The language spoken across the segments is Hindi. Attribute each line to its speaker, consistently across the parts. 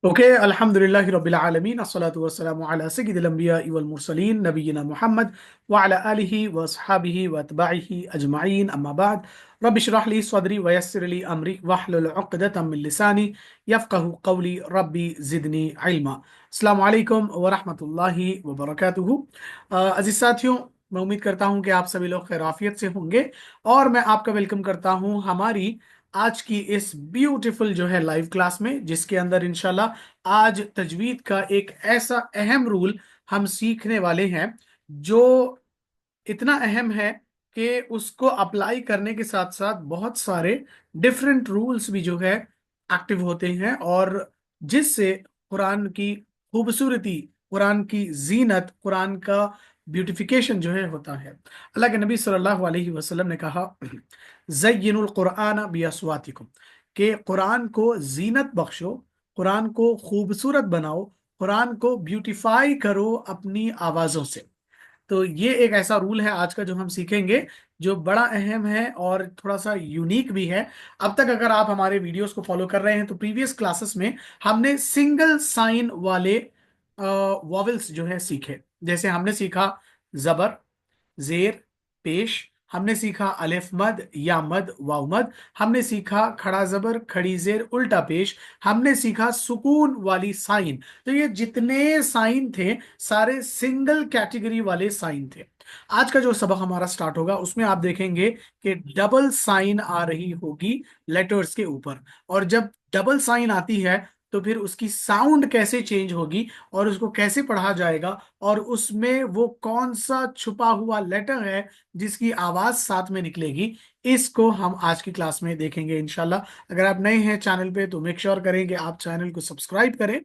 Speaker 1: ओके अल्हम्दुलिल्लाहि रब्बिल आलमीन अस्सलातु वस्सलामु अला सय्यिदिल अंबियाइ वल मुरसलीन नबीना मुहम्मद व अला आलिहि व अस्हाबिहि व अतबाइहि अजमाइन अम्मा बाद रब्बि इश्रह ली सदरी व यस्सिर ली अमरी वहलुल उक़दतम मिन लिसानी यफ़क़हू क़ौली रब्बी ज़िदनी इल्मा। अस्सलामु अलैकुम व रहमतुल्लाहि व बरकातुहू। अजीज साथियों, मैं उम्मीद करता हूँ कि आप सभी लोग खैराफियत से होंगे और मैं आपका वेलकम करता हूँ हमारी आज की इस ब्यूटीफुल जो है लाइव क्लास में, जिसके अंदर इंशाल्लाह आज तजवीद का एक ऐसा अहम रूल हम सीखने वाले हैं जो इतना अहम है कि उसको अप्लाई करने के साथ साथ बहुत सारे डिफरेंट रूल्स भी जो है एक्टिव होते हैं और जिससे कुरान की खूबसूरती, कुरान की जीनत, कुरान का ब्यूटिफिकेशन जो है होता है। अल्लाह के नबी सल्लल्लाहु अलैहि वसल्लम ने कहा, ज़य्यिनुल कुरआन बिअस्वातिकुम, कि कुरान को जीनत बख्शो, कुरान को खूबसूरत बनाओ, कुरान को ब्यूटिफाई करो अपनी आवाजों से। तो ये एक ऐसा रूल है आज का जो हम सीखेंगे, जो बड़ा अहम है और थोड़ा सा यूनिक भी है। अब तक अगर आप हमारे वीडियोस को फॉलो कर रहे हैं तो प्रीवियस क्लासेस में हमने सिंगल साइन वाले वॉवेल्स जो है सीखे। जैसे हमने सीखा जबर, जेर, पेश, हमने सीखा अलिफ मद, या मद, वाव मद, हमने सीखा खड़ा जबर, खड़ी जेर, उल्टा पेश, हमने सीखा सुकून वाली साइन। तो ये जितने साइन थे सारे सिंगल कैटेगरी वाले साइन थे। आज का जो सबक हमारा स्टार्ट होगा उसमें आप देखेंगे कि डबल साइन आ रही होगी लेटर्स के ऊपर, और जब डबल साइन आती है तो फिर उसकी साउंड कैसे चेंज होगी और उसको कैसे पढ़ा जाएगा, और उसमें वो कौन सा छुपा हुआ लेटर है जिसकी आवाज साथ में निकलेगी, इसको हम आज की क्लास में देखेंगे इंशाल्लाह। अगर आप नए हैं चैनल पे तो मेक श्योर करें कि आप चैनल को सब्सक्राइब करें।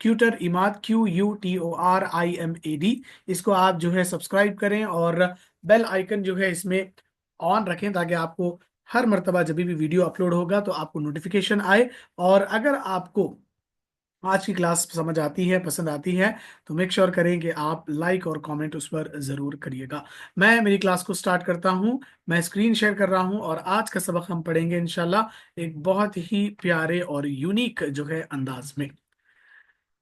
Speaker 1: क्यूटर इमाद, QUTORIMAD, इसको आप जो है सब्सक्राइब करें और बेल आइकन जो है इसमें ऑन रखें ताकि आपको हर मर्तबा जब भी वीडियो अपलोड होगा तो आपको नोटिफिकेशन आए। और अगर आपको आज की क्लास समझ आती है, पसंद आती है, तो मेक श्योर करें कि आप लाइक और कमेंट उस पर जरूर करिएगा। मैं मेरी क्लास को स्टार्ट करता हूं। मैं स्क्रीन शेयर कर रहा हूं और आज का सबक हम पढ़ेंगे इंशाल्लाह एक बहुत ही प्यारे और यूनिक जो है अंदाज में।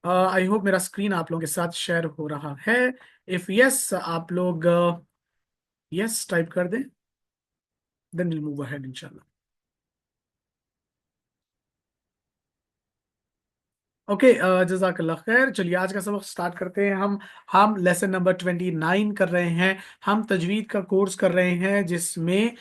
Speaker 1: आई होप मेरा स्क्रीन आप लोगों के साथ शेयर हो रहा है। इफ यस, आप लोग यस टाइप कर दें, देन विल मूव अहेड इंशाल्लाह। ओके, जजाकल्ला खैर। चलिए आज का सबक स्टार्ट करते हैं। हम लेसन नंबर 29 कर रहे हैं। हम तजवीद का कोर्स कर रहे हैं जिसमें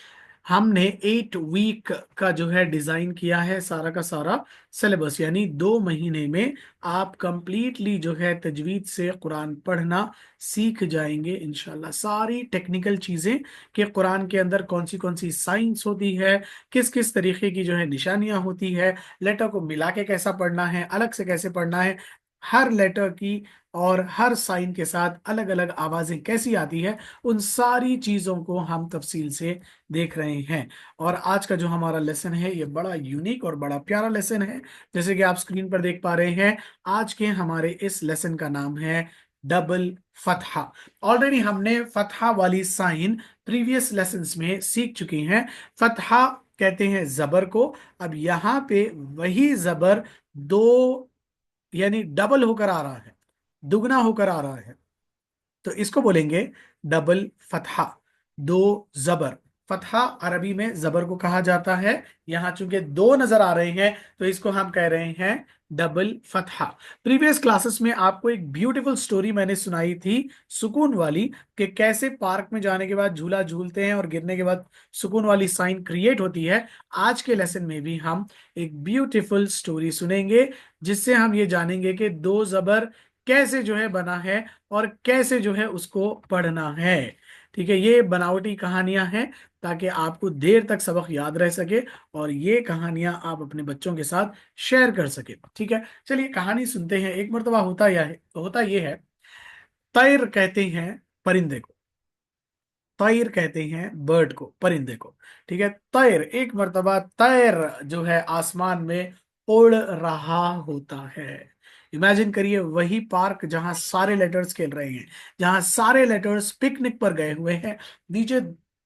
Speaker 1: हमने 8 वीक का जो है डिजाइन किया है, सारा का सारा सिलेबस, यानी 2 महीने में आप कंप्लीटली जो है तजवीद से कुरान पढ़ना सीख जाएंगे इंशाल्लाह। सारी टेक्निकल चीजें कि कुरान के अंदर कौन सी साइंस होती है, किस किस तरीके की जो है निशानियां होती है, लेटर को मिला के कैसा पढ़ना है, अलग से कैसे पढ़ना है, हर लेटर की और हर साइन के साथ अलग अलग आवाजें कैसी आती है, उन सारी चीजों को हम तफसील से देख रहे हैं। और आज का जो हमारा लेसन है ये बड़ा यूनिक और बड़ा प्यारा लेसन है। जैसे कि आप स्क्रीन पर देख पा रहे हैं, आज के हमारे इस लेसन का नाम है डबल फतहा। ऑलरेडी हमने फतहा वाली साइन प्रीवियस लेसन्स में सीख चुके हैं। फतहा कहते हैं जबर को। अब यहां पे वही जबर दो, यानी डबल होकर आ रहा है, दुगना होकर आ रहा है, तो इसको बोलेंगे डबल फतहा। दो जबर, फतहा अरबी में जबर को कहा जाता है। यहां चूंकि दो नजर आ रहे हैं तो इसको हम कह रहे हैं डबल फतहा। प्रीवियस क्लासेस में आपको एक ब्यूटीफुल स्टोरी मैंने सुनाई थी, सुकून वाली, कि कैसे पार्क में जाने के बाद झूला झूलते हैं और गिरने के बाद सुकून वाली साइन क्रिएट होती है। आज के लेसन में भी हम एक ब्यूटीफुल स्टोरी सुनेंगे जिससे हम ये जानेंगे कि दो जबर कैसे जो है बना है और कैसे जो है उसको पढ़ना है। ठीक है, ये बनावटी कहानियां हैं ताकि आपको देर तक सबक याद रह सके और ये कहानियां आप अपने बच्चों के साथ शेयर कर सके। ठीक है, चलिए कहानी सुनते हैं। एक मर्तबा होता यह है, तैर कहते हैं परिंदे को, तैर कहते हैं बर्ड को, परिंदे को। ठीक है, तैर, एक मर्तबा तैर जो है आसमान में उड़ रहा होता है। इमेजिन करिए वही पार्क जहां सारे लेटर्स खेल रहे हैं, जहां सारे लेटर्स पिकनिक पर गए हुए हैं, नीचे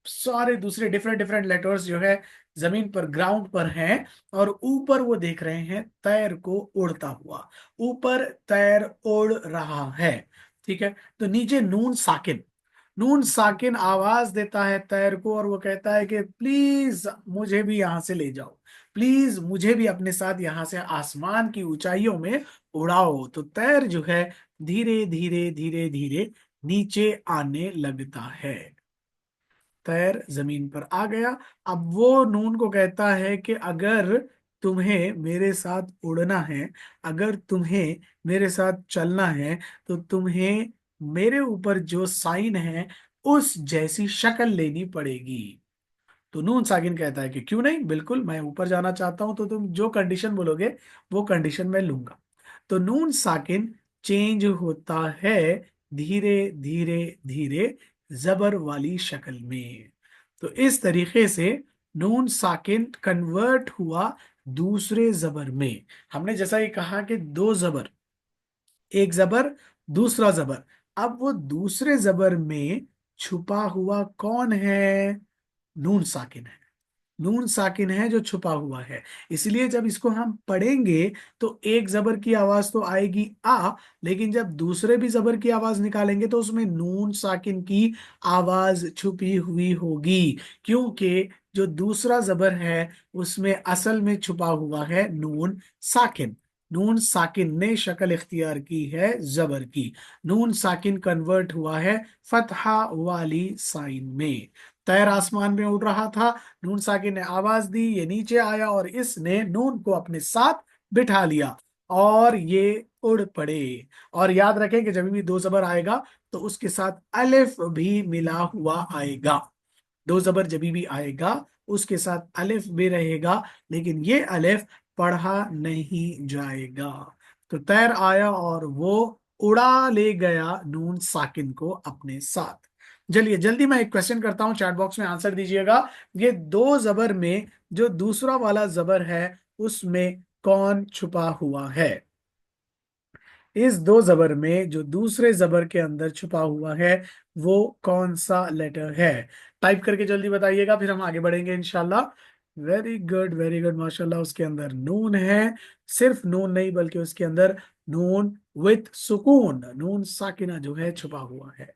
Speaker 1: सारे दूसरे डिफरेंट डिफरेंट लेटर्स जो है जमीन पर ग्राउंड पर हैं और ऊपर वो देख रहे हैं तैर को उड़ता हुआ, ऊपर तैर उड़ रहा है। ठीक है, तो नीचे नून साकिन, नून साकिन आवाज देता है तैर को और वो कहता है कि प्लीज मुझे भी यहां से ले जाओ, प्लीज मुझे भी अपने साथ यहां से आसमान की ऊंचाइयों में उड़ाओ। तो तैर जो है धीरे धीरे धीरे धीरे नीचे आने लगता है। तैर जमीन पर आ गया। अब वो नून को कहता है कि अगर तुम्हें मेरे साथ उड़ना है, अगर तुम्हें मेरे साथ चलना है, तो तुम्हें मेरे ऊपर जो साइन है उस जैसी शक्ल लेनी पड़ेगी। तो नून साकिन कहता है कि क्यों नहीं, बिल्कुल मैं ऊपर जाना चाहता हूं, तो तुम जो कंडीशन बोलोगे वो कंडीशन मैं लूंगा। तो नून साकिन चेंज होता है धीरे धीरे धीरे जबर वाली शक्ल में। तो इस तरीके से नून साकिन कन्वर्ट हुआ दूसरे जबर में। हमने जैसा ही कहा कि दो जबर, एक जबर दूसरा जबर, अब वो दूसरे जबर में छुपा हुआ कौन है? नून साकिन है, नून साकिन है जो छुपा हुआ है। इसलिए जब इसको हम पढ़ेंगे तो एक जबर की आवाज तो आएगी आ, लेकिन जब दूसरे भी जबर की आवाज निकालेंगे तो उसमें नून साकिन की आवाज छुपी हुई होगी, क्योंकि जो दूसरा जबर है उसमें असल में छुपा हुआ है नून साकिन। नून साकिन ने शक्ल इख्तियार की है जबर की, नून साकिन कन्वर्ट हुआ है फतहा वाली साइन में। तैर आसमान में उड़ रहा था, नून साकिन ने आवाज दी, ये नीचे आया और इसने नून को अपने साथ बिठा लिया और ये उड़ पड़े। और याद रखें कि जब भी दो जबर आएगा तो उसके साथ अलिफ भी मिला हुआ आएगा। दो जबर जब भी आएगा उसके साथ अलिफ भी रहेगा, लेकिन ये अलिफ पढ़ा नहीं जाएगा। तो तैर आया और वो उड़ा ले गया नून साकिन को अपने साथ। चलिए जल्दी मैं एक क्वेश्चन करता हूं, चैट बॉक्स में आंसर दीजिएगा। ये दो जबर में जो दूसरा वाला जबर है उसमें कौन छुपा हुआ है? इस दो जबर में जो दूसरे जबर के अंदर छुपा हुआ है वो कौन सा लेटर है? टाइप करके जल्दी बताइएगा, फिर हम आगे बढ़ेंगे इंशाल्लाह। वेरी गुड वेरी गुड, माशाल्लाह। उसके अंदर नून है, सिर्फ नून नहीं बल्कि उसके अंदर नून विथ सुकून, नून साकिना जो है छुपा हुआ है।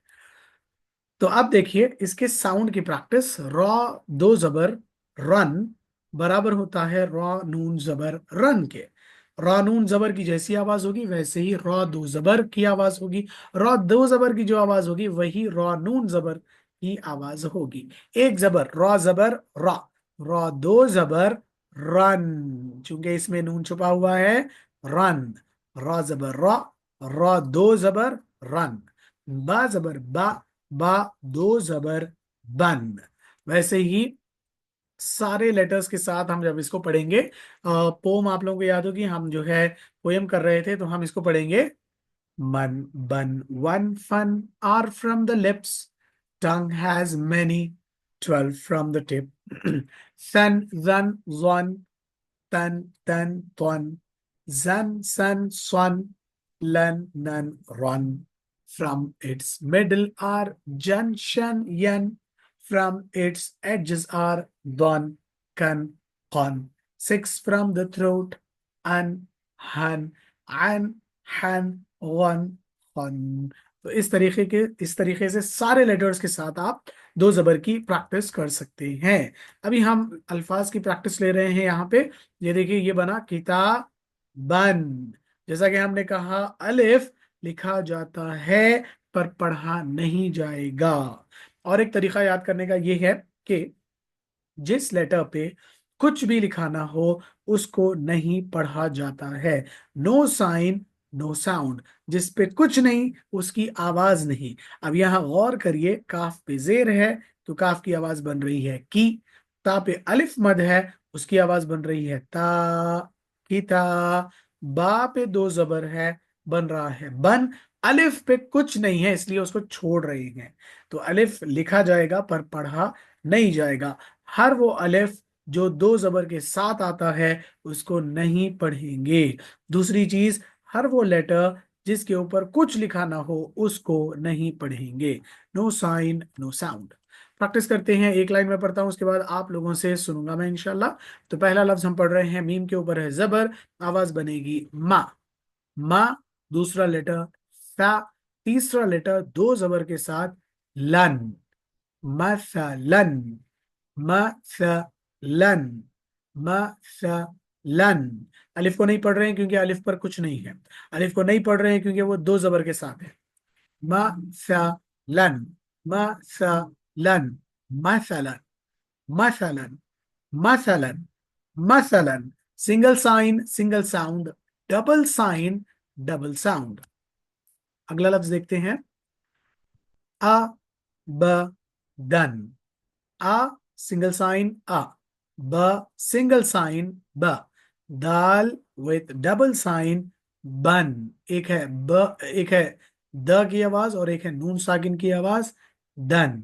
Speaker 1: तो अब देखिए इसके साउंड की प्रैक्टिस। रॉ दो जबर रन बराबर होता है रॉ नून जबर रन के। रॉ नून जबर की जैसी आवाज होगी वैसे ही रॉ दो जबर की आवाज होगी। रॉ दो जबर की जो आवाज होगी वही रॉ नून जबर की आवाज होगी। एक जबर रॉ जबर रॉ, रॉ दो जबर रन, चूंकि इसमें नून छुपा हुआ है रन। रॉ जबर रॉ, रॉ दो जबर रन। बा जबर बा, बा दो जबर बन। वैसे ही सारे लेटर्स के साथ हम जब इसको पढ़ेंगे, पोम आप लोगों को याद होगी, हम जो है पोएम कर रहे थे, तो हम इसको पढ़ेंगे। Man bun one fun are from the lips, tongue has many 12 from the tip, sun जन John tan, tan, ton, zan, san, swan, len, nan, ron. From its middle are jan, shan, yan. From its edges are don, kan, con. Six from the throat, an, han, an, han, one, खन। तो इस तरीके से सारे लेटर्स के साथ आप दो जबर की प्रैक्टिस कर सकते हैं। अभी हम अल्फाज की प्रैक्टिस ले रहे हैं यहाँ पे। ये देखिए ये बना किताबन। जैसा कि हमने कहा अलिफ लिखा जाता है पर पढ़ा नहीं जाएगा। और एक तरीका याद करने का ये है कि जिस लेटर पे कुछ भी लिखा ना हो उसको नहीं पढ़ा जाता है। नो साइन नो साउंड, जिस पे कुछ नहीं उसकी आवाज नहीं। अब यहां गौर करिए, काफ पे जेर है तो काफ की आवाज बन रही है की। ता पे अलिफ मद है उसकी आवाज बन रही है ता, किता। बा पे दो जबर है बन रहा है बन। अलिफ पे कुछ नहीं है इसलिए उसको छोड़ रहे हैं, तो अलिफ लिखा जाएगा पर पढ़ा नहीं जाएगा। हर वो अलिफ जो दो जबर के साथ आता है उसको नहीं पढ़ेंगे। दूसरी चीज, हर वो लेटर जिसके ऊपर कुछ लिखा ना हो उसको नहीं पढ़ेंगे। No sign no sound. Practice करते हैं। एक लाइन में पढ़ता हूँ, उसके बाद आप लोगों से सुनूंगा मैं इंशाल्लाह। तो पहला लफ्ज हम पढ़ रहे हैं, मीम के ऊपर है जबर, आवाज बनेगी मा। मा, दूसरा लेटर सा, तीसरा लेटर दो जबर के साथ लन। मसलन, मसलन, मसलन। अलिफ को नहीं पढ़ रहे हैं क्योंकि अलिफ पर कुछ नहीं है। अलिफ को नहीं पढ़ रहे हैं क्योंकि वो दो जबर के साथ है। मसलन, मसलन, मसलन, मसलन, मसलन, मसलन। Single sign single sound, double sign double sound. अगला लफ्ज देखते हैं, अ ब दन। आ सिंगल साइन आ, ब सिंगल साइन ब, दाल विथ डबल साइन बन। एक है ब, एक है द की आवाज और एक है नून साकिन की आवाज। दन,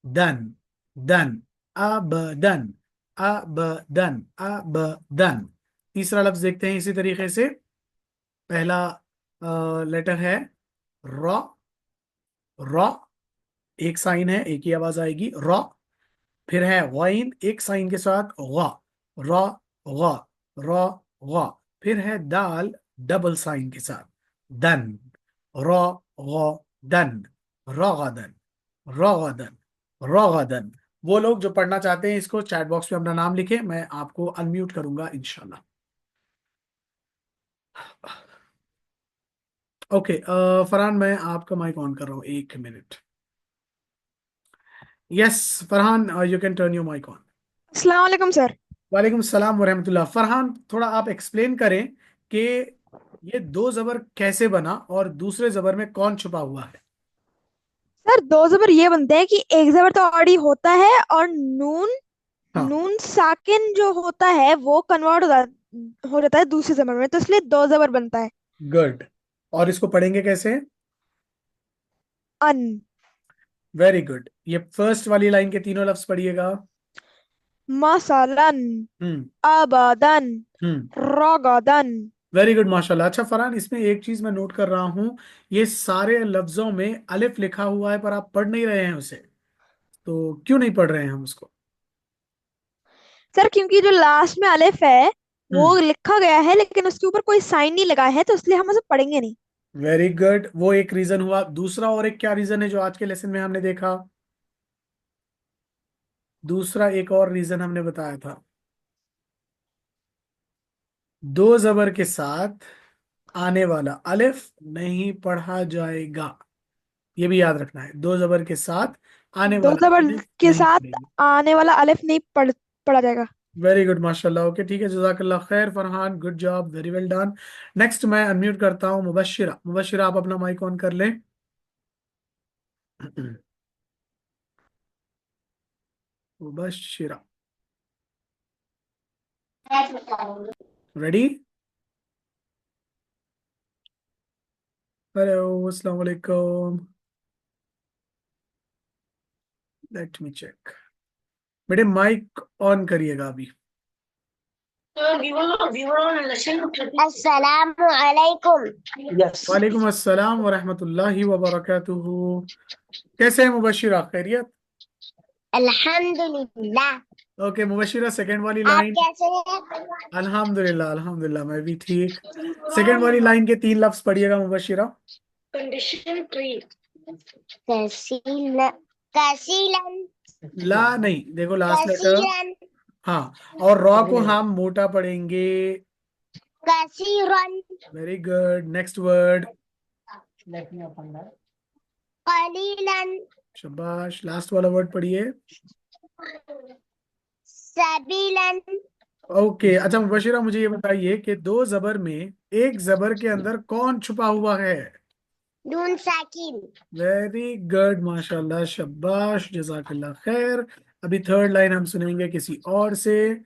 Speaker 1: दन, दन, अब दन, अब दन, अब दन। तीसरा लफ्ज देखते हैं इसी तरीके से। पहला लेटर है रॉ। रॉ, एक साइन है, एक ही आवाज आएगी रॉ। फिर है वाइन, एक साइन के साथ गा, रॉ, गा, रॉ, गा। फिर है दाल, डबल साइन के साथ दन, रॉ, गौ, दन, रौगदन, रौगदन, रौगदन। वो लोग जो पढ़ना चाहते हैं इसको चैट बॉक्स में अपना नाम लिखे, मैं आपको अनम्यूट करूंगा इंशाल्लाह। ओके, फरहान मैं आपका माइक ऑन कर रहा हूँ, एक मिनट। Yes Farhan, you can turn your mic on.
Speaker 2: अस्सलाम वालेकुम सर।
Speaker 1: वालेकुम सलाम वरहमतुल्लाह। फरहान थोड़ा आप एक्सप्लेन करें कि ये दो जबर कैसे बना और दूसरे जबर में कौन छुपा हुआ है।
Speaker 2: सर दो जबर ये बनते हैं कि एक जबर तो ऑलरेडी होता है और नून
Speaker 1: हाँ,
Speaker 2: नून साकिन जो होता है वो कन्वर्ट हो जाता है दूसरे जबर में, तो इसलिए दो जबर बनता है।
Speaker 1: गुड। और इसको पढ़ेंगे कैसे?
Speaker 2: अन,
Speaker 1: वेरी गुड। ये फर्स्ट वाली लाइन के तीनों लफ्ज पढ़िएगा।
Speaker 2: मसलन,
Speaker 1: हम्म,
Speaker 2: अबदन,
Speaker 1: हम्म।
Speaker 2: रगदन।
Speaker 1: वेरी गुड माशाल्लाह। अच्छा फरहान, इसमें एक चीज मैं नोट कर रहा हूं, ये सारे लफ्जों में अलिफ लिखा हुआ है पर आप पढ़ नहीं रहे हैं उसे, तो क्यों नहीं पढ़ रहे हैं हम उसको?
Speaker 2: सर क्योंकि जो लास्ट में अलिफ है वो
Speaker 1: हम्म,
Speaker 2: लिखा गया है लेकिन उसके ऊपर कोई साइन नहीं लगा है, तो इसलिए हम उसे पढ़ेंगे नहीं।
Speaker 1: Very good. वो एक रीजन हुआ। दूसरा और एक क्या रीजन है जो आज के लेसन में हमने देखा? दूसरा एक और रीजन हमने बताया था, दो जबर के साथ आने वाला अलिफ नहीं पढ़ा जाएगा। ये भी याद रखना है, दो जबर के साथ आने
Speaker 2: दो
Speaker 1: वाला
Speaker 2: जबर
Speaker 1: अलिफ
Speaker 2: के
Speaker 1: नहीं
Speaker 2: साथ
Speaker 1: पढ़ेगी।
Speaker 2: आने वाला अलिफ नहीं पढ़ा जाएगा।
Speaker 1: वेरी गुड माशाल्लाह। ओके ठीक है, जजाकल्लाह खैर Farhan, good job, very well done. Next मैं अनम्यूट करता हूँ मुबशिरा। मुबशिरा आप अपना माइक ऑन कर लें। मुबशिरा, रेडी? हेलो, अस्सलाम वालेकुम। Let me check. बेटे माइक ऑन करिएगा अभी।
Speaker 3: अस्सलामु अलैकुम। यस।
Speaker 1: वालेकुम अस्सलाम वरहमतुल्लाहि वबरकातुहू। कैसे हैं मुबशिरा, खैरियत?
Speaker 3: अल्हम्दुलिल्लाह।
Speaker 1: ओके मुबशिरा, सेकंड वाली
Speaker 3: आप
Speaker 1: लाइन।
Speaker 3: कैसे हैं?
Speaker 1: अल्हम्दुलिल्लाह, अल्हम्दुलिल्लाह, मैं भी ठीक। सेकंड वाली लाइन के तीन लफ्ज पढ़िएगा मुबशिरा।
Speaker 3: Condition tree. कसीलन, कसीलन,
Speaker 1: ला नहीं, देखो लास्ट लेटर।
Speaker 3: कसीरन,
Speaker 1: हाँ, और रॉ को हम मोटा पढ़ेंगे।
Speaker 3: कसीरन,
Speaker 1: वेरी गुड, नेक्स्ट वर्ड।
Speaker 3: कलीलन,
Speaker 1: शाबाश, लास्ट वाला वर्ड पढ़िए।
Speaker 3: सबीलन।
Speaker 1: ओके अच्छा मुबशिरा, मुझे ये बताइए कि दो जबर में एक जबर के अंदर कौन छुपा हुआ है?
Speaker 3: नून साकिन।
Speaker 1: वेरी गुड माशाल्लाह, शाबाश, जजाकल्लाह खैर। अभी थर्ड लाइन हम सुनेंगे किसी और से।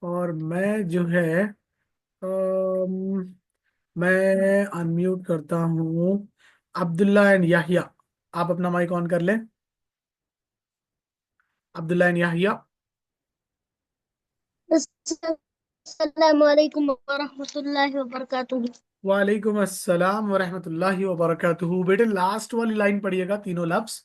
Speaker 1: और मैं जो है मैं अनम्यूट करता हूँ अब्दुल्ला एंड याहिया। आप अपना माइक ऑन कर लें, अब्दुल्ला एंड याहिया।
Speaker 3: अस्सलामु अलैकुम वरहमतुल्लाहि वबरकातुहू।
Speaker 1: वालेकुम अस्सलाम वरहमतुल्लाहि वबरकातुहू। बेटे लास्ट वाली लाइन पढ़िएगा, तीनों लफ्ज।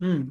Speaker 1: हम्म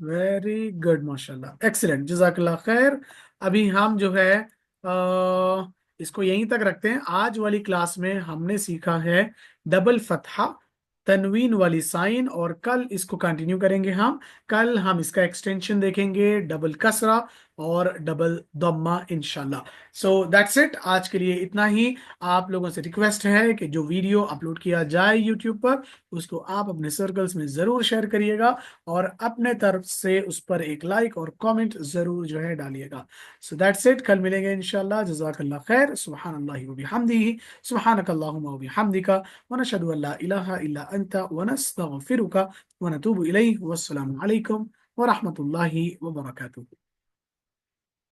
Speaker 1: वेरी गुड, माशाल्लाह, एक्सीलेंट, जजाकल्लाह खैर। अभी हम जो है इसको यहीं तक रखते हैं। आज वाली क्लास में हमने सीखा है डबल फतहा, तनवीन वाली साइन, और कल इसको कंटिन्यू करेंगे हम। कल हम इसका एक्सटेंशन देखेंगे, डबल कसरा और डबल दम्मा, इंशाल्लाह। सो दैट्स इट, आज के लिए इतना ही। आप लोगों से रिक्वेस्ट है कि जो वीडियो अपलोड किया जाए यूट्यूब पर, उसको आप अपने सर्कल्स में जरूर शेयर करिएगा, और अपने तरफ से उस पर एक लाइक और कमेंट जरूर जो है डालिएगा। सो दैट्स इट, कल मिलेंगे इंशाल्लाह। जज़ाकल्लाह खैर, सुब्हानल्लाहि व बिहम्दिही, सुब्हानकल्लाहुम्मा व बिहम्दिका, व नशहदु अल्ला इलाहा इल्ला अंता, व नस्तगफिरुका व नतूबु इलैहि। वस्सलामु अलैकुम व रहमतुल्लाहि व बरकातुहू।